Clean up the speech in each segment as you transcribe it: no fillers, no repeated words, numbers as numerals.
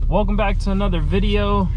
Welcome back to another video.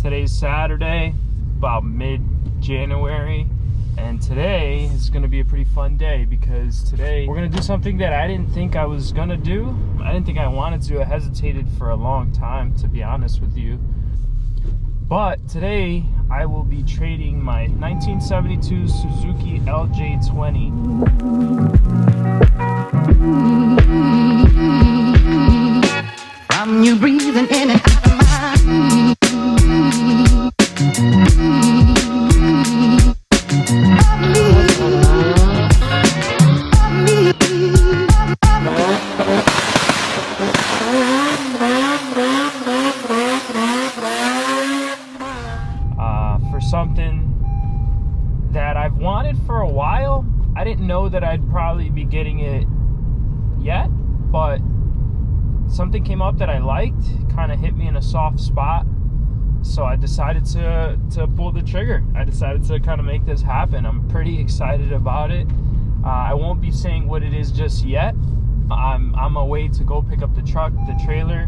Today's Saturday, about mid-January, and today is going to be a pretty fun day because today we're going to do something that I didn't think I was going to do. I didn't think I wanted to do. I hesitated for a long time, to be honest with you. But today I will be trading my 1972 Suzuki LJ20. From you breathing in and out of my for something that I've wanted for a while. I didn't know that I'd probably be getting it yet, but something came up that I liked, kind of hit me in a soft spot, so I decided to pull the trigger. I decided to kind of make this happen. I'm pretty excited about it. I won't be saying what it is just yet. I'm away to go pick up the truck, the trailer,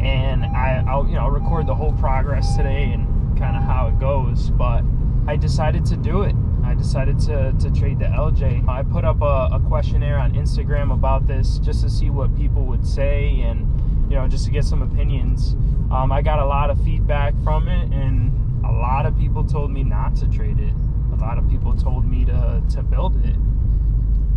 and I'll record the whole progress today and kind of how it goes. But I decided to do it. I decided to trade the LJ. I put up a questionnaire on Instagram about this just to see what people would say and, just to get some opinions. I got a lot of feedback from it, and a lot of people told me not to trade it. A lot of people told me to build it.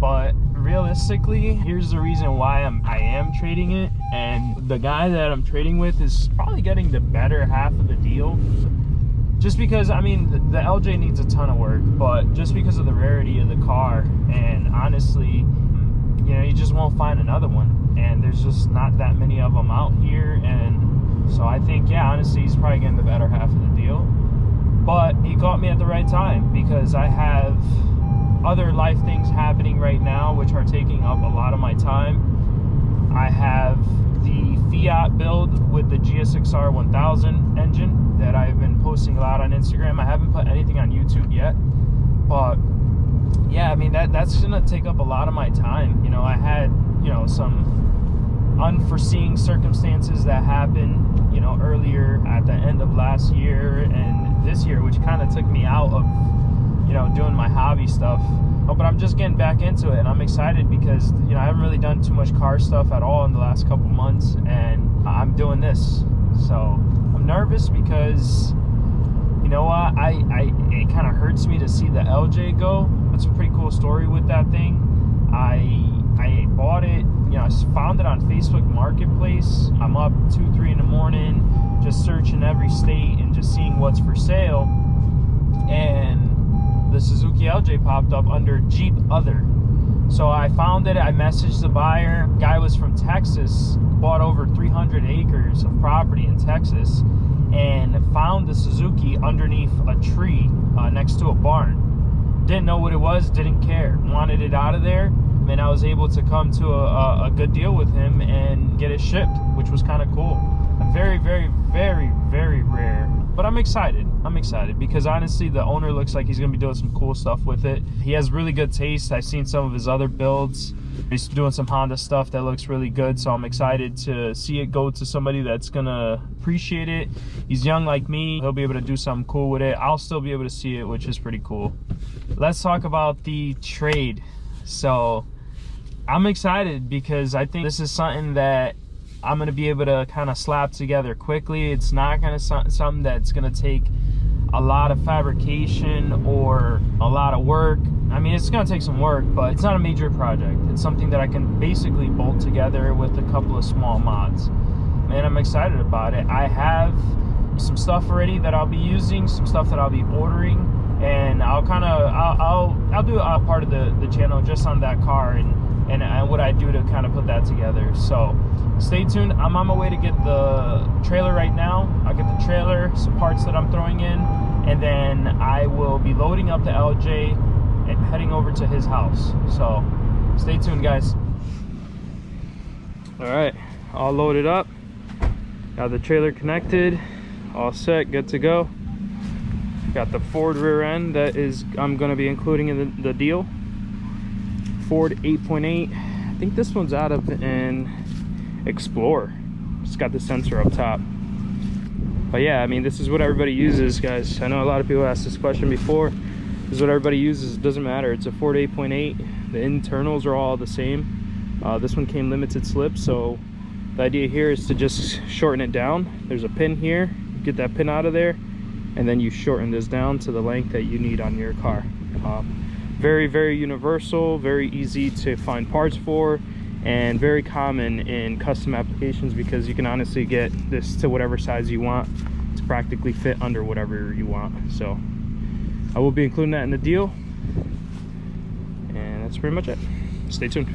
But realistically, here's the reason why I am trading it, and the guy that I'm trading with is probably getting the better half of the deal. Just because, the LJ needs a ton of work, but just because of the rarity of the car, and honestly, you just won't find another one, and there's just not that many of them out here. And so I think, honestly, he's probably getting the better half of the deal. But he caught me at the right time because I have other life things happening right now which are taking up a lot of my time. I have the Fiat build with the GSX-R 1000 engine that I've been posting a lot on Instagram. I haven't put anything on YouTube yet, but that's gonna take up a lot of my time. I had some unforeseen circumstances that happened earlier at the end of last year and this year, which kind of took me out of doing my hobby stuff. But I'm just getting back into it, and I'm excited because I haven't really done too much car stuff at all in the last couple months, and I'm doing this. So I'm nervous because it kind of hurts me to see the LJ go. That's a pretty cool story with that thing. I bought it, I found it on Facebook Marketplace. I'm up 2-3 in the morning just searching every state and just seeing what's for sale, and the Suzuki LJ popped up under Jeep Other. So I found it, I messaged the buyer. Guy was from Texas, bought over 300 acres of property in Texas, and found the Suzuki underneath a tree next to a barn. Didn't know what it was, didn't care, wanted it out of there, and I was able to come to a good deal with him and get it shipped, which was kind of cool. Very, very, very, very rare. But I'm excited. I'm excited because honestly, the owner looks like he's going to be doing some cool stuff with it. He has really good taste. I've seen some of his other builds. He's doing some Honda stuff that looks really good, so I'm excited to see it go to somebody that's going to appreciate it. He's young like me. He'll be able to do something cool with it. I'll still be able to see it, which is pretty cool. Let's talk about the trade. So I'm excited because I think this is something that I'm going to be able to kind of slap together quickly. It's not going to something that's going to take a lot of fabrication or a lot of work. It's going to take some work, but it's not a major project. It's something that I can basically bolt together with a couple of small mods, and I'm excited about it. I have some stuff already that I'll be using, some stuff that I'll be ordering, and I'll do a part of the channel just on that car and what I do to kind of put that together. So stay tuned. I'm on my way to get the trailer right now. I'll get the trailer, some parts that I'm throwing in, and then I will be loading up the LJ and heading over to his house. So stay tuned, guys. All right, all loaded up, got the trailer connected, all set, good to go. Got the Ford rear end that I'm going to be including in the deal. Ford 8.8. I think this one's out of an Explorer. It's got the sensor up top. But yeah, I mean, this is what everybody uses, guys. I know a lot of people asked this question before. This is what everybody uses. It doesn't matter. It's a Ford 8.8. The internals are all the same. This one came limited slip, so the idea here is to just shorten it down. There's a pin here. Get that pin out of there, and then you shorten this down to the length that you need on your car. Very, very universal, very easy to find parts for, and very common in custom applications because you can honestly get this to whatever size you want to practically fit under whatever you want. So I will be including that in the deal, and that's pretty much it. Stay tuned.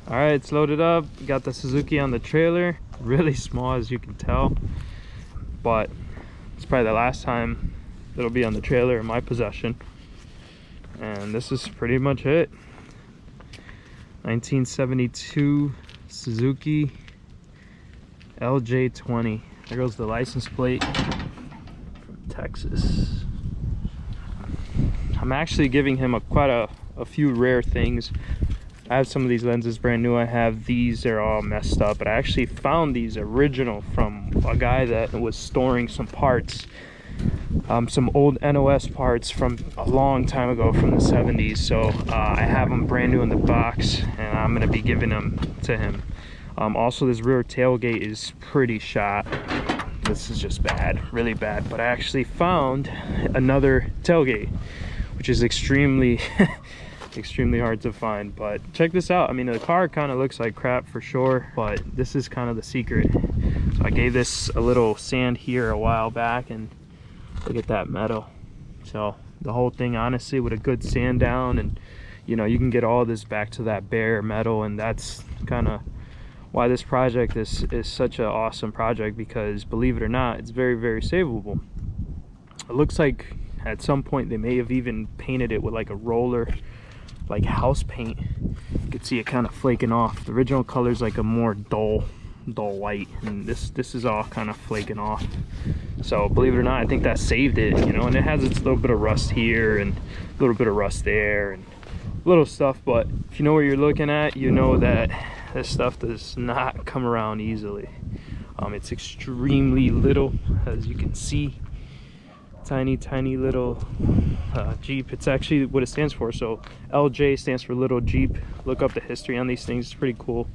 All right, it's loaded up. Got the Suzuki on the trailer. Really small, as you can tell, but it's probably the last time it'll be on the trailer in my possession. And this is pretty much it. 1972 Suzuki LJ20. There goes the license plate from Texas. I'm actually giving him quite a few rare things. I have some of these lenses brand new. I have these, they're all messed up, but I actually found these original from a guy that was storing some parts, some old NOS parts from a long time ago from the 70s. So I have them brand new in the box, and I'm gonna be giving them to him. Also, this rear tailgate is pretty shot. This is just bad, really bad. But I actually found another tailgate, which is extremely extremely hard to find. But check this out. I mean, the car kind of looks like crap for sure, but this is kind of the secret. So I gave this a little sand here a while back, and look at that metal. So the whole thing, honestly, with a good sand down, and you know, you can get all this back to that bare metal. And that's kind of why this project is such an awesome project, because believe it or not, it's very, very savable. It looks like at some point they may have even painted it with like a roller, like house paint. You can see it kind of flaking off. The original color is like a more dull white, and this is all kind of flaking off. So believe it or not, I think that saved it, you know. And it has its little bit of rust here and a little bit of rust there and little stuff, but if you know what you're looking at, you know that this stuff does not come around easily. It's extremely little, as you can see. Tiny little Jeep. It's actually what it stands for. So LJ stands for little Jeep. Look up the history on these things. It's pretty cool.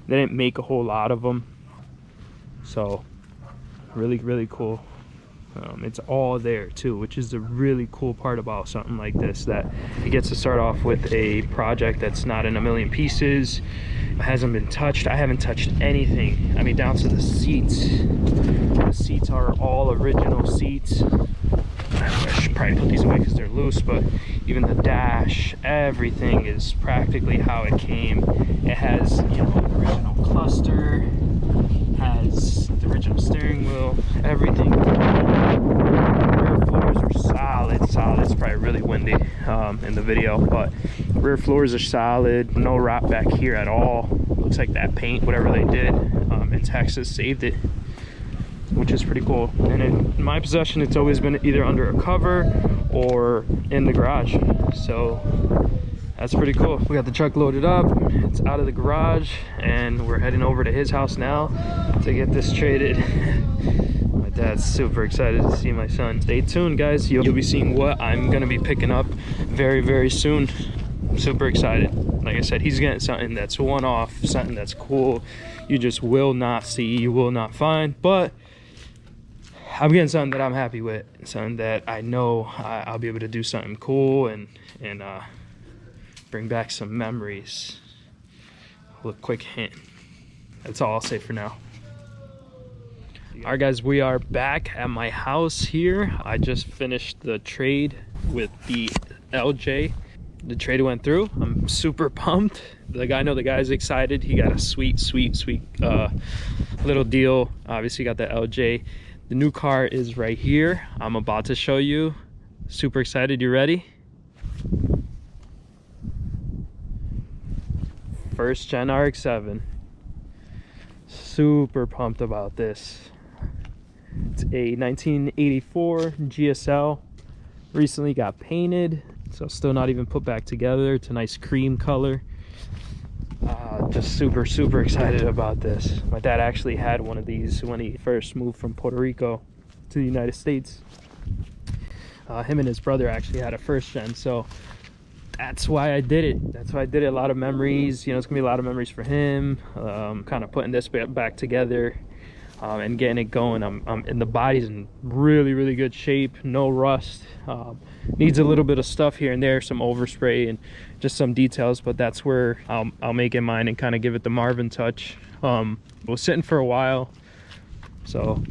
They didn't make a whole lot of them, so really cool. It's all there too, which is the really cool part about something like this, that it gets to start off with a project that's not in a million pieces. It hasn't been touched. I haven't touched anything. I mean, down to the seats. The seats are all original seats. I should probably put these away because they're loose, but even the dash, everything is practically how it came. It has, you know, the original cluster, has the original steering wheel, everything. Rear floors are solid. It's probably really windy in the video, but rear floors are solid. No rot back here at all. Looks like that paint, whatever they did in Texas, saved it, which is pretty cool. And in my possession, it's always been either under a cover or in the garage, so that's pretty cool. We got the truck loaded up, it's out of the garage, and we're heading over to his house now to get this traded. My dad's super excited to see my son. Stay tuned, guys. You'll be seeing what I'm gonna be picking up very soon. I'm super excited. Like I said, he's getting something that's one-off, something that's cool. You just will not see, you will not find, but I'm getting something that I'm happy with, something that I know I'll be able to do something cool and bring back some memories. A quick hint. That's all I'll say for now. All right, guys, we are back at my house here. I just finished the trade with the LJ. The trade went through. I'm super pumped. The guy's excited. He got a sweet little deal. Obviously got the LJ. The new car is right here. I'm about to show you. Super excited. You ready? First gen RX-7. Super pumped about this. It's a 1984 GSL. Recently got painted, so still not even put back together. It's a nice cream color. Just super excited about this. My dad actually had one of these when he first moved from Puerto Rico to the United States. Him and his brother actually had a first gen, so that's why I did it. That's why I did it. A lot of memories, you know, it's gonna be a lot of memories for him. Kind of putting this back together and getting it going. And the body's in really good shape, no rust. Needs a little bit of stuff here and there, some overspray and just some details, but that's where I'll make it mine and kind of give it the Marvin touch. It was sitting for a while, so,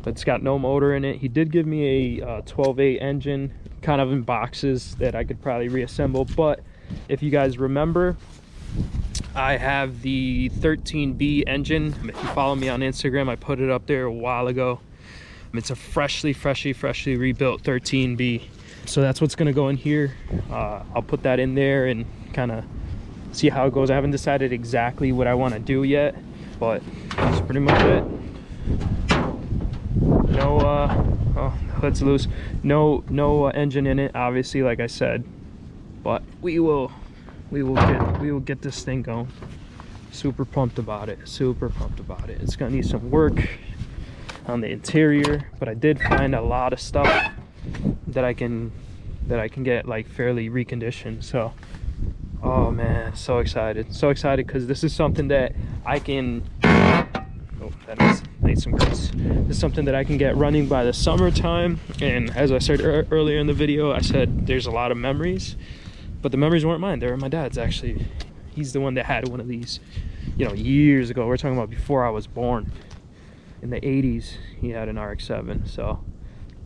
but it's got no motor in it. He did give me a 12.8 engine, kind of in boxes that I could probably reassemble, but if you guys remember, I have the 13B engine. If you follow me on Instagram, I put it up there a while ago. It's a freshly rebuilt 13B. So that's what's gonna go in here. I'll put that in there and kind of see how it goes. I haven't decided exactly what I want to do yet, but that's pretty much it. No, oh, hood's loose. No engine in it, obviously, like I said, but we will get this thing going. Super pumped about it. It's gonna need some work on the interior, but I did find a lot of stuff that I can get like fairly reconditioned. So, oh man, so excited because this is something that I can, oh, that needs some grease. This is something that I can get running by the summertime. And as I said earlier in the video, I said there's a lot of memories, but the memories weren't mine. They were my dad's. Actually, he's the one that had one of these, you know, years ago. We're talking about before I was born. In the 80s, he had an RX-7. So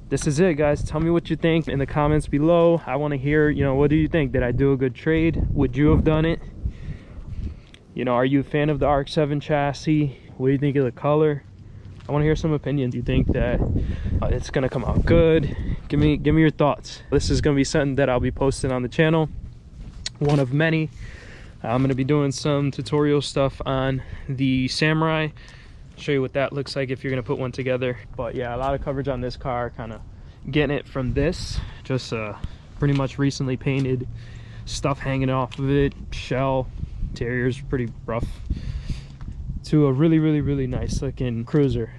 this is it, guys. Tell me what you think in the comments below. I want to hear, you know, what do you think? Did I do a good trade? Would you have done it? You know, are you a fan of the RX-7 chassis? What do you think of the color? I want to hear some opinions. Do you think that it's gonna come out good? Give me your thoughts. This is gonna be something that I'll be posting on the channel, one of many. I'm gonna be doing some tutorial stuff on the Samurai. Show you what that looks like if you're gonna put one together. But yeah, a lot of coverage on this car, kind of getting it from this, just pretty much recently painted, stuff hanging off of it, shell, interior's pretty rough, to a really nice looking cruiser.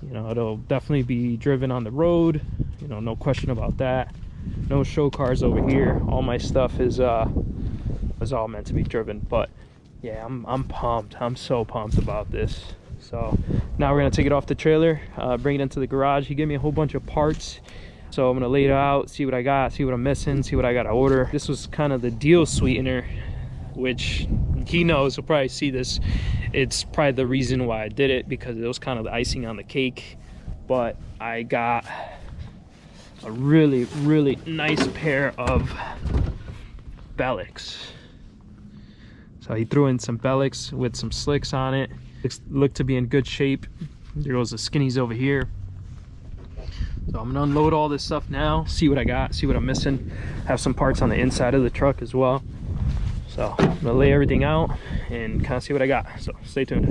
You know, it'll definitely be driven on the road, you know, no question about that. No show cars over here. All my stuff is all meant to be driven. But yeah, I'm pumped. I'm so pumped about this. So now we're gonna take it off the trailer, bring it into the garage. He gave me a whole bunch of parts, so I'm gonna lay it out, see what I got, see what I'm missing, see what I gotta order. This was kind of the deal sweetener, which he knows. He'll probably see this. It's probably the reason why I did it, because it was kind of the icing on the cake. But I got a really nice pair of Bellics. So he threw in some Bellics with some slicks on it. Look to be in good shape. There goes the skinnies over here. So I'm gonna unload all this stuff now, see what I got, see what I'm missing. Have some parts on the inside of the truck as well. So I'm gonna lay everything out and kind of see what I got. So stay tuned.